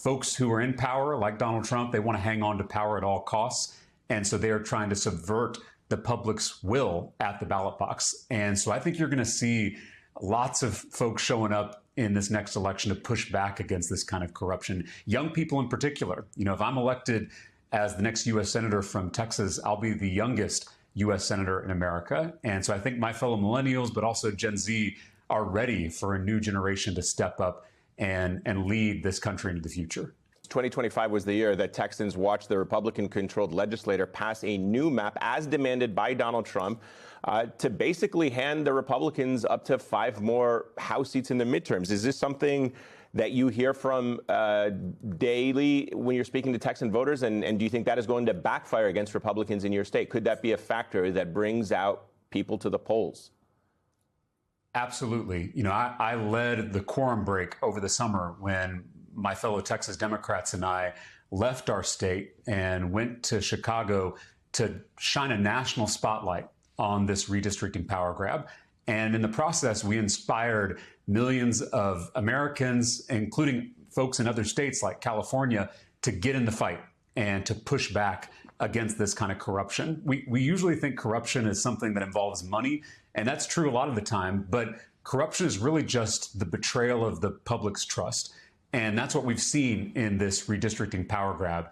folks who are in power, like Donald Trump, they want to hang on to power at all costs. And so they are trying to subvert the public's will at the ballot box. And so I think you're going to see lots of folks showing up in this next election to push back against this kind of corruption. Young people in particular. You know, if I'm elected as the next U.S. Senator from Texas, I'll be the youngest U.S. Senator in America. And so I think my fellow millennials, but also Gen Z, are ready for a new generation to step up and lead this country into the future. 2025 was the year that Texans watched the Republican-controlled legislature pass a new map, as demanded by Donald Trump, to basically hand the Republicans up to 5 more House seats in the midterms. Is this something that you hear from daily when you're speaking to Texan voters? And do you think that is going to backfire against Republicans in your state? Could that be a factor that brings out people to the polls? Absolutely. You know, I led the quorum break over the summer when my fellow Texas Democrats and I left our state and went to Chicago to shine a national spotlight on this redistricting power grab. And in the process, we inspired millions of Americans, including folks in other states like California, to get in the fight and to push back against this kind of corruption. We usually think corruption is something that involves money, and that's true a lot of the time, but corruption is really just the betrayal of the public's trust. And that's what we've seen in this redistricting power grab.